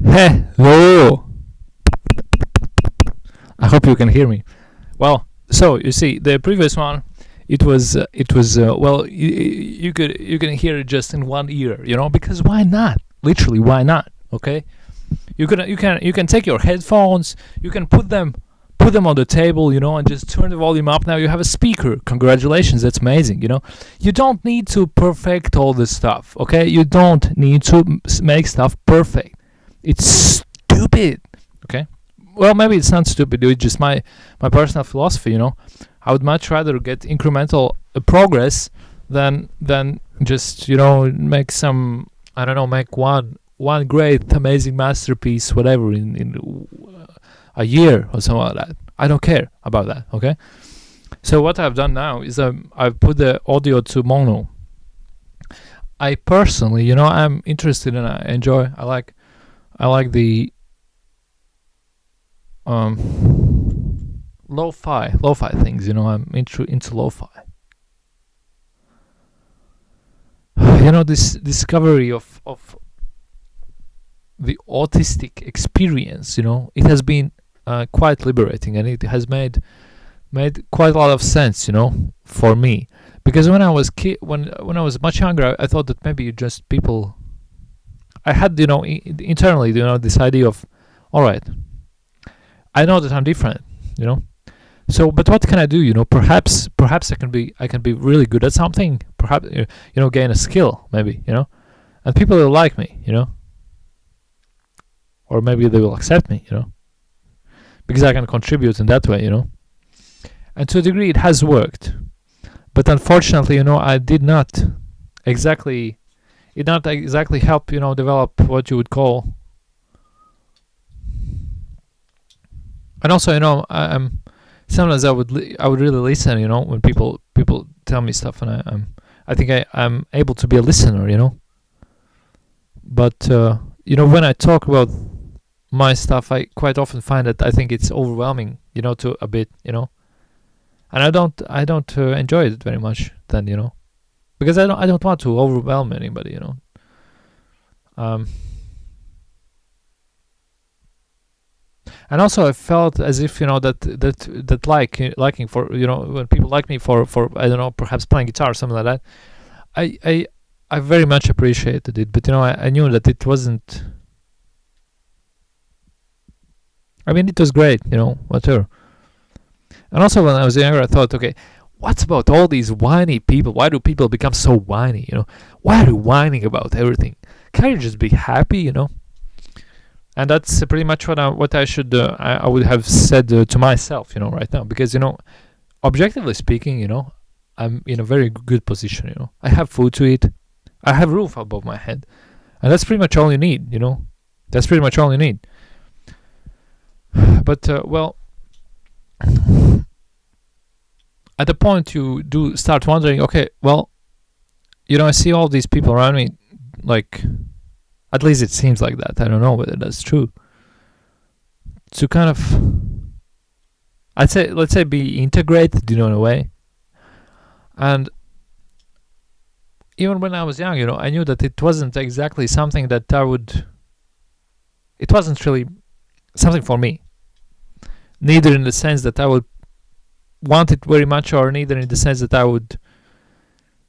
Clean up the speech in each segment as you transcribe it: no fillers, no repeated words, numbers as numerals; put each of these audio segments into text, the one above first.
Hello. I hope you can hear me. Well, so you see, the previous one, well, you can hear it just in one ear, because why not? Literally, why not? Okay, you can take your headphones, you can put them on the table, and just turn the volume up. Now you have a speaker. Congratulations, that's amazing. You don't need to perfect all this stuff. Okay, you don't need to make stuff perfect. It's stupid. Okay, well, maybe it's not stupid. It's just my personal philosophy. I would much rather get incremental progress than just make some, I don't know, make one great amazing masterpiece, whatever, in a year or something like that. I don't care about that. Okay, so what I've done now is I've put the audio to mono. I personally, I'm interested and I enjoy. I like the lo-fi things. I'm into lo-fi. This discovery of the autistic experience. It has been quite liberating, and it has made quite a lot of sense. For me, because when I was when I was much younger, I thought that maybe just people. I had internally this idea of, all right, I know that I'm different. So, but what can I do? Perhaps I can be really good at something. Perhaps gain a skill, maybe. And people will like me. Or maybe they will accept me. Because I can contribute in that way. And to a degree, it has worked. But unfortunately, I did not exactly. It not exactly help develop what you would call. And also, I'm sometimes I would really listen, when people tell me stuff, and I think I'm able to be a listener, But when I talk about my stuff, I quite often find that I think it's overwhelming, to a bit, and I don't enjoy it very much then, because I don't want to overwhelm anybody, And also, I felt as if that liking for when people like me for I don't know, perhaps playing guitar or something like that. I very much appreciated it, but I knew that it wasn't. I mean, it was great, whatever. And also, when I was younger, I thought, okay, what's about all these whiny people? Why do people become so whiny? Why are you whining about everything? Can't you just be happy? And that's pretty much what I should I would have said to myself, right now, because objectively speaking, I'm in a very good position. I have food to eat, I have roof above my head, and that's pretty much all you need. That's pretty much all you need. But well, at the point you do start wondering, okay, well, I see all these people around me, like. At least it seems like that. I don't know whether that's true. To kind of, let's say, be integrated, in a way. And even when I was young, I knew that it wasn't exactly something that it wasn't really something for me. Neither in the sense that I would want it very much, or neither in the sense that I would,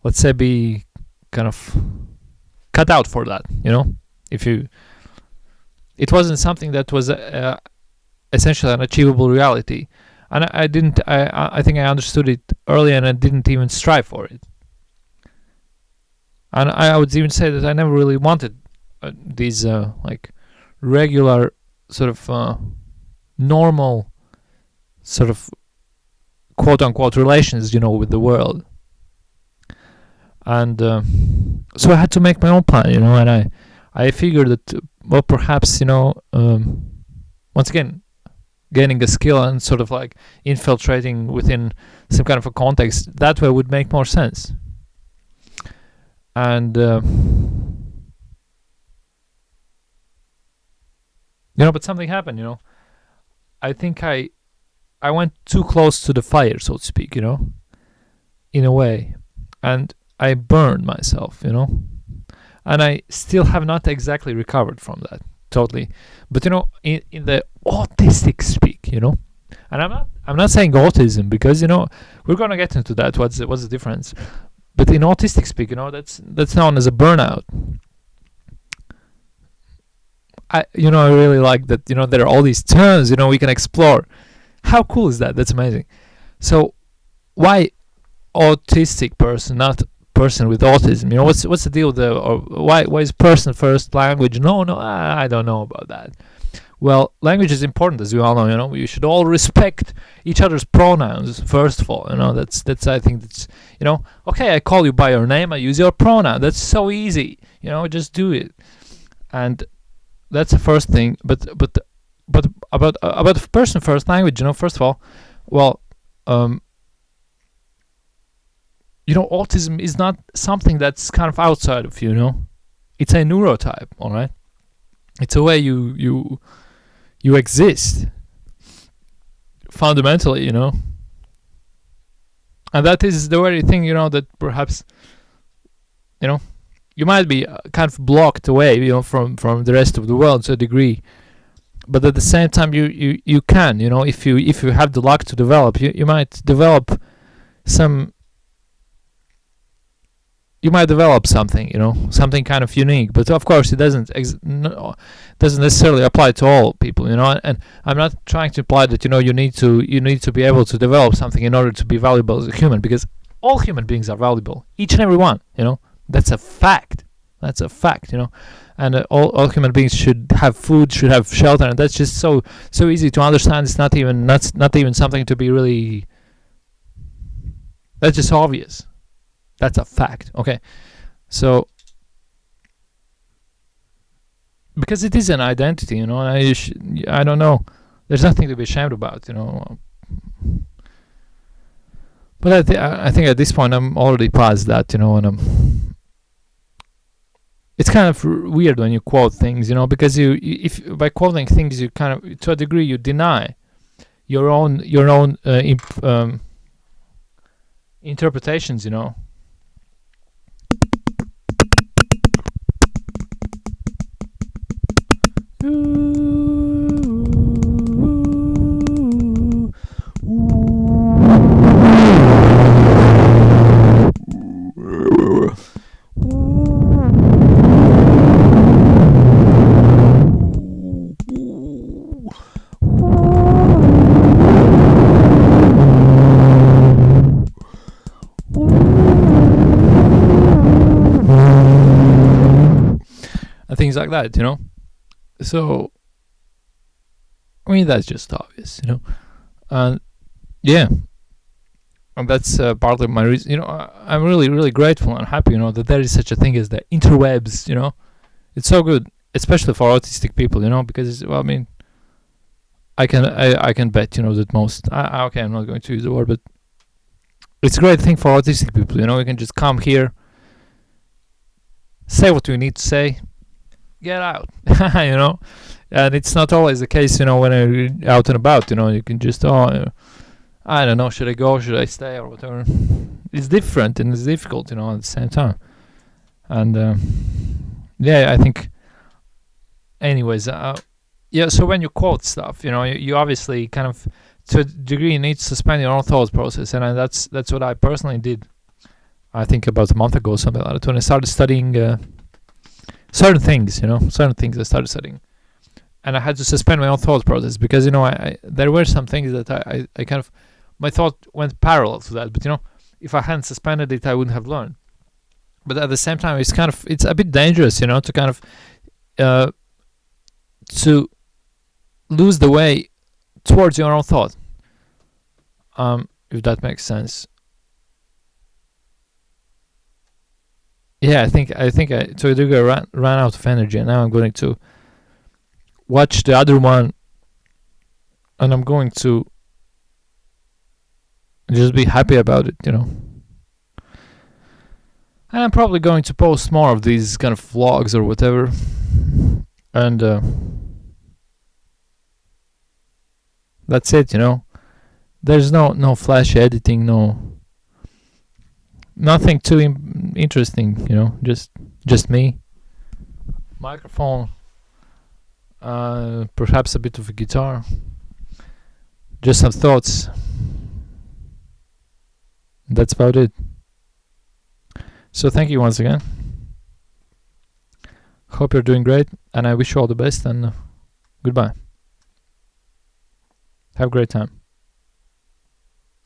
let's say, be kind of cut out for that, it wasn't something that was essentially an achievable reality, and I didn't. I think I understood it early, and I didn't even strive for it. And I would even say that I never really wanted these like regular sort of normal sort of quote unquote relations, with the world. And so I had to make my own plan, and I figured that, well, perhaps, once again, gaining a skill and sort of like infiltrating within some kind of a context, that way would make more sense. And, but something happened, I think I went too close to the fire, so to speak, in a way. And I burned myself, and I still have not exactly recovered from that totally. But in the autistic speak, and I'm not saying autism, because we're gonna get into that. What's the difference? But in autistic speak, that's known as a burnout. I really like that. There are all these terms. We can explore. How cool is that? That's amazing. So why autistic person, not person with autism? What's the deal with or why is person first language? No, I don't know about that. Well, language is important, as we all know. We should all respect each other's pronouns first of all. That's I think that's okay. I call you by your name. I use your pronoun. That's so easy. Just do it. And that's the first thing. But about person first language. First of all, well, autism is not something that's kind of outside of you. It's a neurotype. All right. It's a way you exist fundamentally, and that is the very thing, that perhaps you might be kind of blocked away, from the rest of the world to a degree, but at the same time you can, if you have the luck to develop, you might develop some. You might develop something, something kind of unique. But of course, it doesn't necessarily apply to all people, And I'm not trying to imply that you need to be able to develop something in order to be valuable as a human, because all human beings are valuable, each and every one. That's a fact. And all human beings should have food, should have shelter, and that's just so easy to understand. It's not even something to be really. That's just obvious. That's a fact. Okay. So, because it is an identity, I don't know. There's nothing to be ashamed about, But I think at this point I'm already past that, and it's kind of weird when you quote things, because if by quoting things you kind of, to a degree, you deny your own interpretations, and things like that, So, I mean, that's just obvious, and yeah, and that's part of my reason. I'm really, really grateful and happy, that there is such a thing as the interwebs. It's so good, especially for autistic people, because well, I mean, I can bet, that most. Okay, I'm not going to use the word, but it's a great thing for autistic people. We can just come here, say what we need to say, get out, and it's not always the case, when you're out and about, you can just, I don't know, should I go, should I stay, or whatever. It's different and it's difficult, at the same time. And yeah, I think, anyways, yeah, so when you quote stuff, you obviously kind of, to a degree, need to suspend your own thought process, and that's what I personally did. I think about a month ago, something like that, when I started studying certain things I started studying, and I had to suspend my own thought process, because I there were some things that I kind of, my thought went parallel to that, but if I hadn't suspended it, I wouldn't have learned. But at the same time, it's a bit dangerous, to kind of to lose the way towards your own thought, if that makes sense. Yeah, I think to a degree ran out of energy, and now I'm going to watch the other one, and I'm going to just be happy about it, And I'm probably going to post more of these kind of vlogs or whatever, and that's it, There's no flash editing, nothing too interesting, just me microphone, perhaps a bit of a guitar, just some thoughts. That's about it. So thank you once again. Hope you're doing great, and I wish you all the best, and goodbye. Have a great time.